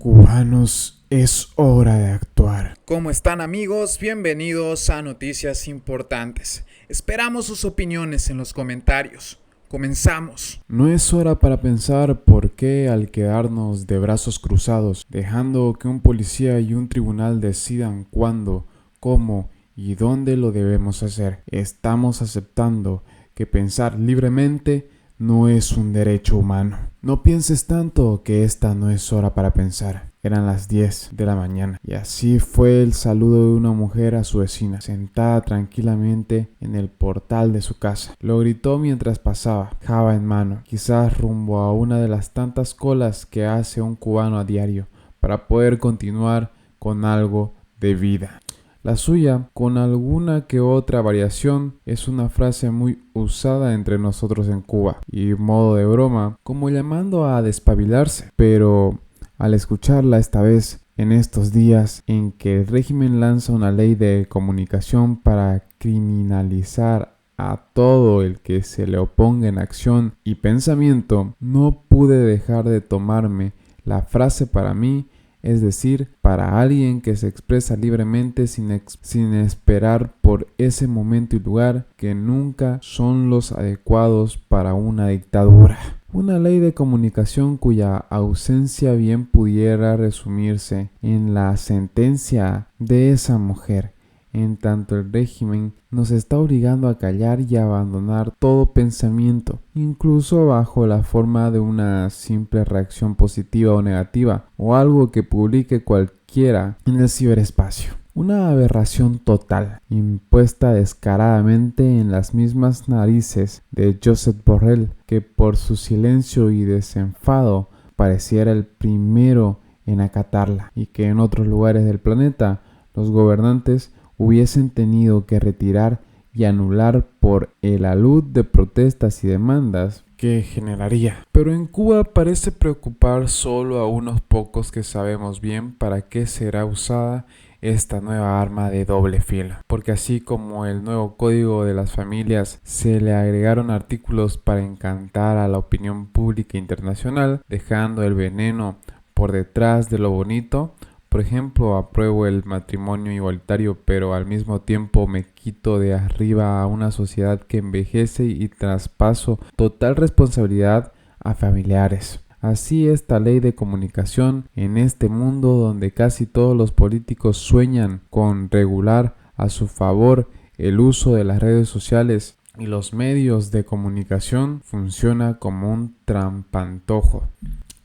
Cubanos, es hora de actuar. ¿Cómo están, amigos? Bienvenidos a Noticias Importantes. Esperamos sus opiniones en los comentarios. Comenzamos. No es hora para pensar por qué al quedarnos de brazos cruzados, dejando que un policía y un tribunal decidan cuándo, cómo y dónde lo debemos hacer, estamos aceptando que pensar libremente no es un derecho humano. No pienses tanto, que esta no es hora para pensar. Eran las 10 de la mañana y así fue el saludo de una mujer a su vecina, sentada tranquilamente en el portal de su casa. Lo gritó mientras pasaba, java en mano, quizás rumbo a una de las tantas colas que hace un cubano a diario para poder continuar con algo de vida. La suya, con alguna que otra variación, es una frase muy usada entre nosotros en Cuba y modo de broma, como llamando a despabilarse. Pero al escucharla esta vez, en estos días en que el régimen lanza una ley de comunicación para criminalizar a todo el que se le oponga en acción y pensamiento, no pude dejar de tomarme la frase para mí, es decir, para alguien que se expresa libremente sin esperar por ese momento y lugar que nunca son los adecuados para una dictadura. Una ley de comunicación cuya ausencia bien pudiera resumirse en la sentencia de esa mujer, en tanto el régimen nos está obligando a callar y a abandonar todo pensamiento, incluso bajo la forma de una simple reacción positiva o negativa, o algo que publique cualquiera en el ciberespacio. Una aberración total, impuesta descaradamente en las mismas narices de Josep Borrell, que por su silencio y desenfado pareciera el primero en acatarla, y que en otros lugares del planeta los gobernantes hubiesen tenido que retirar y anular por el alud de protestas y demandas que generaría. Pero en Cuba parece preocupar solo a unos pocos que sabemos bien para qué será usada esta nueva arma de doble filo, porque así como el nuevo código de las familias se le agregaron artículos para encantar a la opinión pública internacional, dejando el veneno por detrás de lo bonito. Por ejemplo, apruebo el matrimonio igualitario, pero al mismo tiempo me quito de arriba a una sociedad que envejece y traspaso total responsabilidad a familiares. Así esta ley de comunicación en este mundo donde casi todos los políticos sueñan con regular a su favor el uso de las redes sociales y los medios de comunicación, funciona como un trampantojo.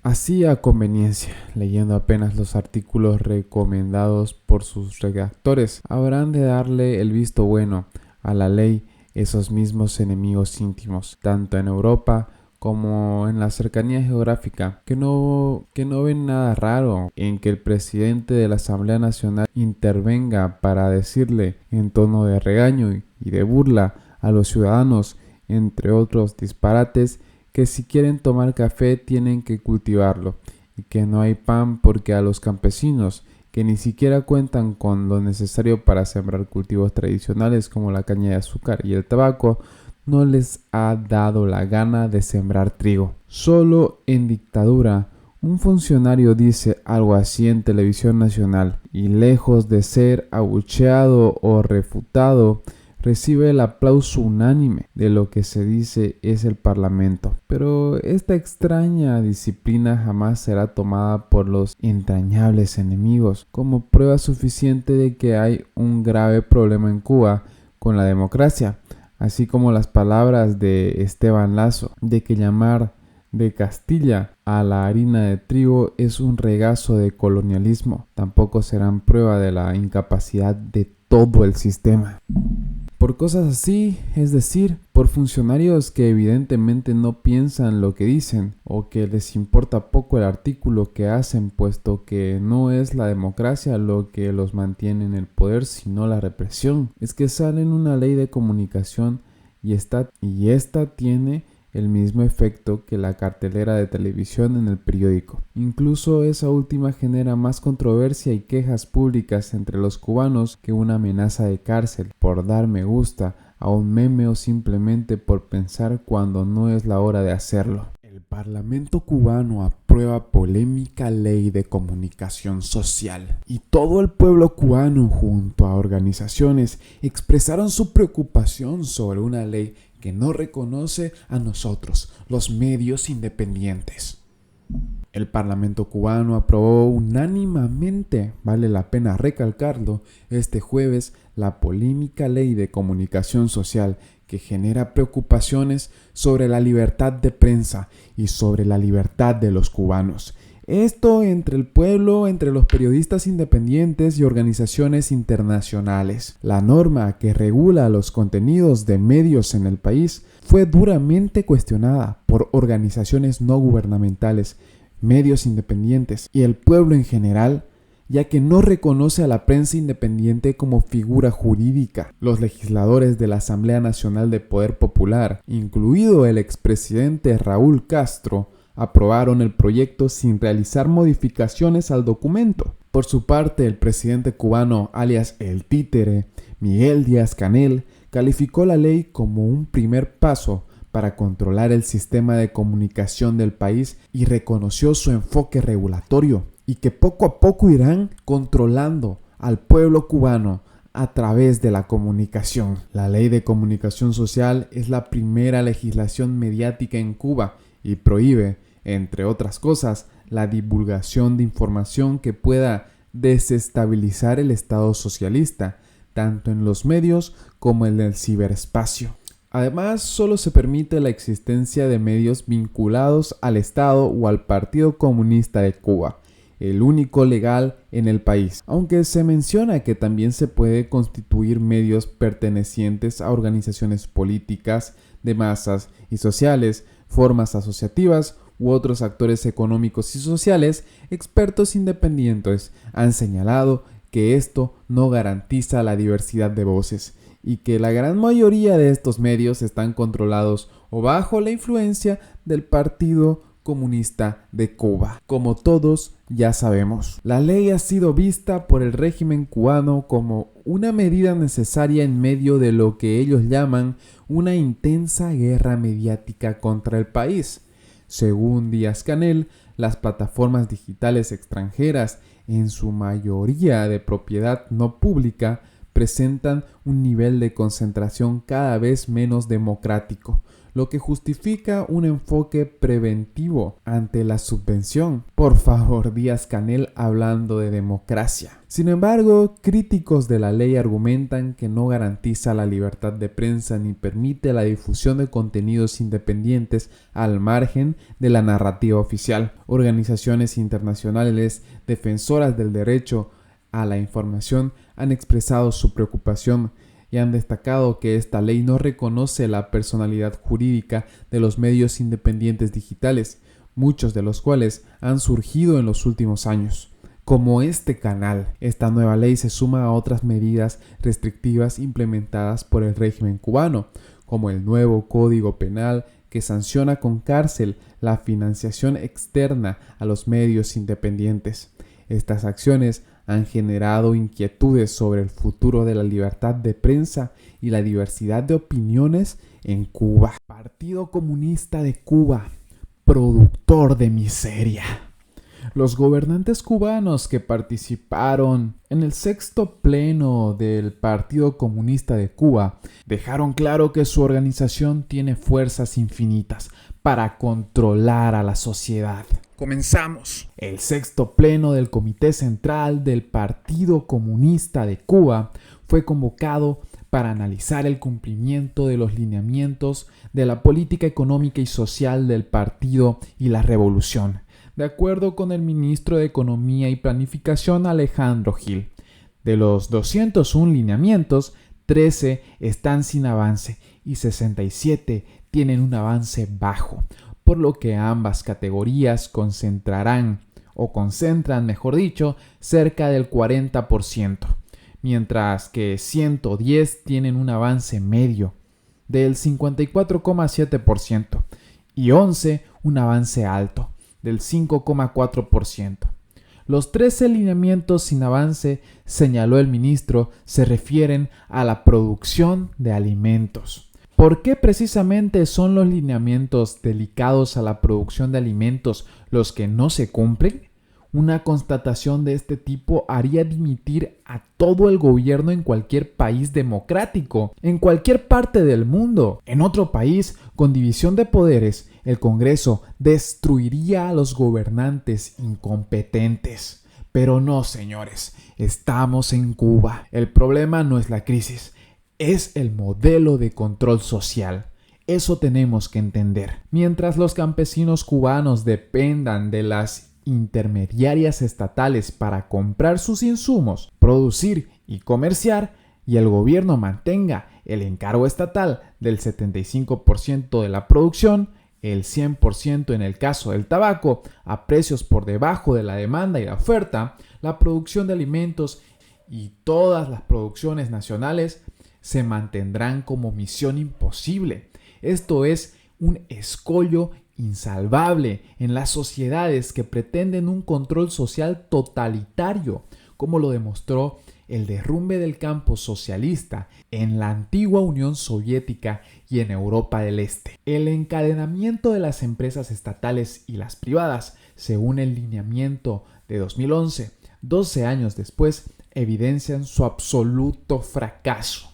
Así a conveniencia, leyendo apenas los artículos recomendados por sus redactores, habrán de darle el visto bueno a la ley esos mismos enemigos íntimos, tanto en Europa como en la cercanía geográfica, que no ven nada raro en que el presidente de la Asamblea Nacional intervenga para decirle en tono de regaño y de burla a los ciudadanos, entre otros disparates, que si quieren tomar café tienen que cultivarlo y que no hay pan porque a los campesinos, que ni siquiera cuentan con lo necesario para sembrar cultivos tradicionales como la caña de azúcar y el tabaco, no les ha dado la gana de sembrar trigo. Solo en dictadura un funcionario dice algo así en televisión nacional y lejos de ser abucheado o refutado, recibe el aplauso unánime de lo que se dice es el Parlamento. Pero esta extraña disciplina jamás será tomada por los entrañables enemigos como prueba suficiente de que hay un grave problema en Cuba con la democracia, así como las palabras de Esteban Lazo de que llamar de Castilla a la harina de trigo es un regazo de colonialismo. Tampoco serán prueba de la incapacidad de todo el sistema. Por cosas así, es decir, por funcionarios que evidentemente no piensan lo que dicen o que les importa poco el artículo que hacen, puesto que no es la democracia lo que los mantiene en el poder, sino la represión. Es que sale una ley de comunicación y esta tiene el mismo efecto que la cartelera de televisión en el periódico. Incluso esa última genera más controversia y quejas públicas entre los cubanos que una amenaza de cárcel por dar me gusta a un meme o simplemente por pensar cuando no es la hora de hacerlo. El Parlamento cubano aprueba polémica ley de comunicación social y todo el pueblo cubano junto a organizaciones expresaron su preocupación sobre una ley que no reconoce a nosotros, los medios independientes. El Parlamento cubano aprobó unánimemente, vale la pena recalcarlo, este jueves la polémica ley de comunicación social que genera preocupaciones sobre la libertad de prensa y sobre la libertad de los cubanos. Esto entre el pueblo, entre los periodistas independientes y organizaciones internacionales. La norma que regula los contenidos de medios en el país fue duramente cuestionada por organizaciones no gubernamentales, medios independientes y el pueblo en general, ya que no reconoce a la prensa independiente como figura jurídica. Los legisladores de la Asamblea Nacional de Poder Popular, incluido el expresidente Raúl Castro, aprobaron el proyecto sin realizar modificaciones al documento. Por su parte, el presidente cubano, alias El Títere, Miguel Díaz-Canel, calificó la ley como un primer paso para controlar el sistema de comunicación del país y reconoció su enfoque regulatorio y que poco a poco irán controlando al pueblo cubano a través de la comunicación. La Ley de Comunicación Social es la primera legislación mediática en Cuba y prohíbe, entre otras cosas, la divulgación de información que pueda desestabilizar el Estado socialista, tanto en los medios como en el ciberespacio. Además, solo se permite la existencia de medios vinculados al Estado o al Partido Comunista de Cuba, el único legal en el país, aunque se menciona que también se puede constituir medios pertenecientes a organizaciones políticas, de masas y sociales, formas asociativas u otros actores económicos y sociales. Expertos independientes han señalado que esto no garantiza la diversidad de voces y que la gran mayoría de estos medios están controlados o bajo la influencia del Partido Comunista de Cuba. Como todos ya sabemos, la ley ha sido vista por el régimen cubano como una medida necesaria en medio de lo que ellos llaman una intensa guerra mediática contra el país. Según Díaz-Canel, las plataformas digitales extranjeras, en su mayoría de propiedad no pública, presentan un nivel de concentración cada vez menos democrático, lo que justifica un enfoque preventivo ante la subvención. Por favor, Díaz-Canel hablando de democracia. Sin embargo, críticos de la ley argumentan que no garantiza la libertad de prensa ni permite la difusión de contenidos independientes al margen de la narrativa oficial. Organizaciones internacionales defensoras del derecho a la información han expresado su preocupación y han destacado que esta ley no reconoce la personalidad jurídica de los medios independientes digitales, muchos de los cuales han surgido en los últimos años. Como este canal, esta nueva ley se suma a otras medidas restrictivas implementadas por el régimen cubano, como el nuevo Código Penal que sanciona con cárcel la financiación externa a los medios independientes. Estas acciones han generado inquietudes sobre el futuro de la libertad de prensa y la diversidad de opiniones en Cuba. Partido Comunista de Cuba, productor de miseria. Los gobernantes cubanos que participaron en el sexto pleno del Partido Comunista de Cuba dejaron claro que su organización tiene fuerzas infinitas para controlar a la sociedad. Comenzamos. El sexto pleno del Comité Central del Partido Comunista de Cuba fue convocado para analizar el cumplimiento de los lineamientos de la política económica y social del partido y la revolución, de acuerdo con el ministro de Economía y Planificación Alejandro Gil. De los 201 lineamientos, 13 están sin avance y 67 tienen un avance bajo, por lo que ambas categorías concentran, mejor dicho, cerca del 40%, mientras que 110 tienen un avance medio del 54,7% y 11 un avance alto del 5,4%. Los 13 lineamientos sin avance, señaló el ministro, se refieren a la producción de alimentos, ¿Por qué precisamente son los lineamientos delicados a la producción de alimentos los que no se cumplen? Una constatación de este tipo haría dimitir a todo el gobierno en cualquier país democrático, en cualquier parte del mundo. En otro país, con división de poderes, el Congreso destruiría a los gobernantes incompetentes. Pero no, señores, estamos en Cuba. El problema no es la crisis, es el modelo de control social. Eso tenemos que entender. Mientras los campesinos cubanos dependan de las intermediarias estatales para comprar sus insumos, producir y comerciar, y el gobierno mantenga el encargo estatal del 75% de la producción, el 100% en el caso del tabaco, a precios por debajo de la demanda y la oferta, la producción de alimentos y todas las producciones nacionales se mantendrán como misión imposible. Esto es un escollo insalvable en las sociedades que pretenden un control social totalitario, como lo demostró el derrumbe del campo socialista en la antigua Unión Soviética y en Europa del Este. El encadenamiento de las empresas estatales y las privadas, según el lineamiento de 2011, 12 años después, evidencian su absoluto fracaso.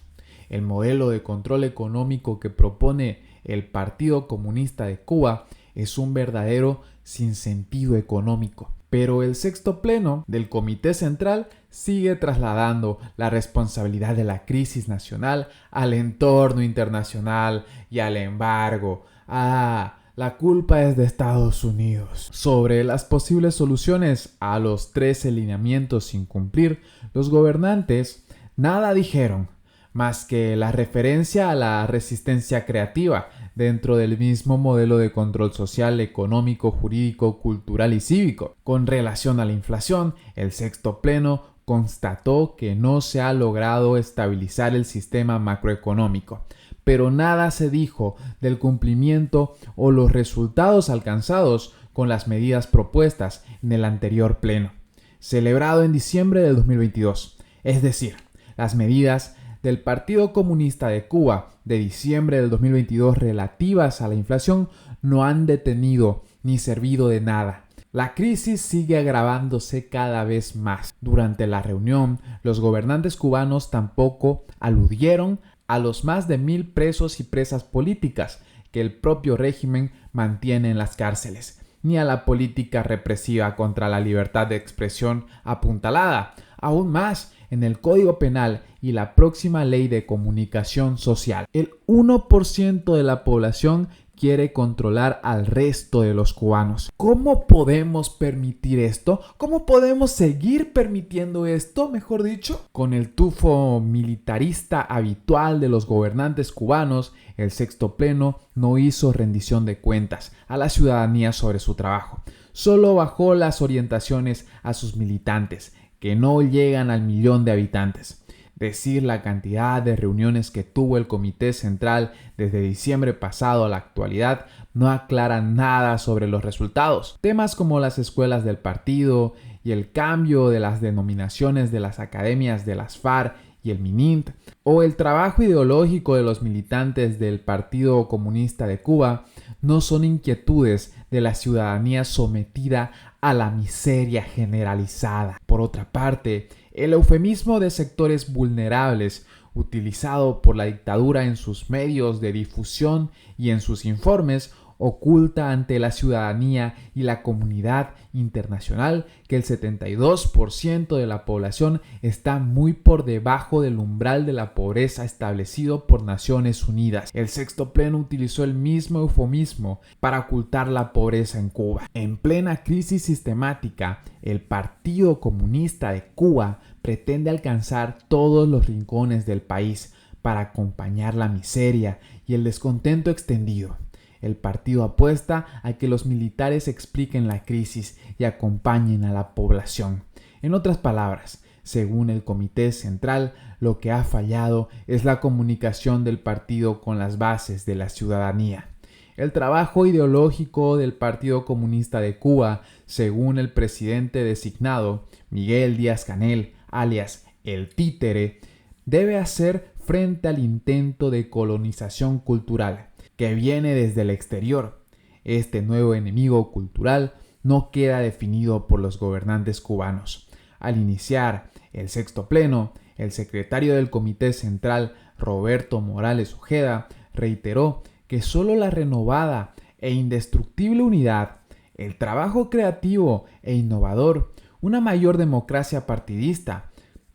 El modelo de control económico que propone el Partido Comunista de Cuba es un verdadero sinsentido económico. Pero el sexto pleno del Comité Central sigue trasladando la responsabilidad de la crisis nacional al entorno internacional y al embargo. La culpa es de Estados Unidos. Sobre las posibles soluciones a los 13 lineamientos sin cumplir, los gobernantes nada dijeron, más que la referencia a la resistencia creativa dentro del mismo modelo de control social, económico, jurídico, cultural y cívico. Con relación a la inflación, el sexto pleno constató que no se ha logrado estabilizar el sistema macroeconómico, pero nada se dijo del cumplimiento o los resultados alcanzados con las medidas propuestas en el anterior pleno, celebrado en diciembre del 2022, es decir, las medidas del Partido Comunista de Cuba de diciembre del 2022 relativas a la inflación no han detenido ni servido de nada. La crisis sigue agravándose cada vez más. Durante la reunión, los gobernantes cubanos tampoco aludieron a los más de 1,000 presos y presas políticas que el propio régimen mantiene en las cárceles, ni a la política represiva contra la libertad de expresión apuntalada. Aún más, en el Código Penal y la próxima Ley de Comunicación Social, el 1% de la población quiere controlar al resto de los cubanos. ¿Cómo podemos permitir esto? ¿Cómo podemos seguir permitiendo esto, mejor dicho? Con el tufo militarista habitual de los gobernantes cubanos, el sexto pleno no hizo rendición de cuentas a la ciudadanía sobre su trabajo. Solo bajó las orientaciones a sus militantes, que no llegan al 1,000,000 de habitantes. Decir la cantidad de reuniones que tuvo el Comité Central desde diciembre pasado a la actualidad no aclara nada sobre los resultados. Temas como las escuelas del partido y el cambio de las denominaciones de las academias de las FARC y el MININT, o el trabajo ideológico de los militantes del Partido Comunista de Cuba, no son inquietudes de la ciudadanía sometida a la miseria generalizada. Por otra parte, el eufemismo de sectores vulnerables, utilizado por la dictadura en sus medios de difusión y en sus informes, oculta ante la ciudadanía y la comunidad internacional que el 72% de la población está muy por debajo del umbral de la pobreza establecido por Naciones Unidas. El sexto pleno utilizó el mismo eufemismo para ocultar la pobreza en Cuba. En plena crisis sistemática, el Partido Comunista de Cuba pretende alcanzar todos los rincones del país para acompañar la miseria y el descontento extendido. El partido apuesta a que los militares expliquen la crisis y acompañen a la población. En otras palabras, según el Comité Central, lo que ha fallado es la comunicación del partido con las bases de la ciudadanía. El trabajo ideológico del Partido Comunista de Cuba, según el presidente designado, Miguel Díaz-Canel, alias El Títere, debe hacer frente al intento de colonización cultural que viene desde el exterior. Este nuevo enemigo cultural no queda definido por los gobernantes cubanos. Al iniciar el sexto pleno, el secretario del Comité Central, Roberto Morales Ojeda, reiteró que solo la renovada e indestructible unidad, el trabajo creativo e innovador, una mayor democracia partidista,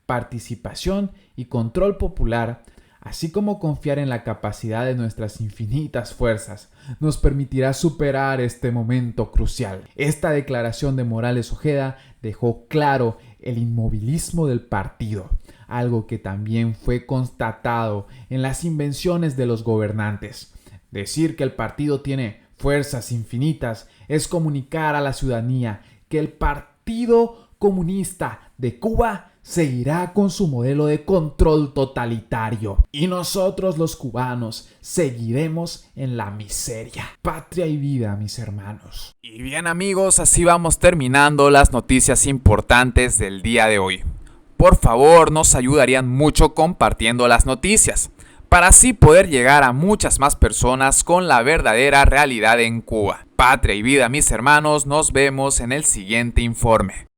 participación y control popular, así como confiar en la capacidad de nuestras infinitas fuerzas, nos permitirá superar este momento crucial. Esta declaración de Morales Ojeda dejó claro el inmovilismo del partido, algo que también fue constatado en las invenciones de los gobernantes. Decir que el partido tiene fuerzas infinitas es comunicar a la ciudadanía que el Partido Comunista de Cuba seguirá con su modelo de control totalitario y nosotros los cubanos seguiremos en la miseria. Patria y vida, mis hermanos. Y bien amigos, así vamos terminando las noticias importantes del día de hoy. Por favor, nos ayudarían mucho compartiendo las noticias, para así poder llegar a muchas más personas con la verdadera realidad en Cuba. Patria y vida, mis hermanos, nos vemos en el siguiente informe.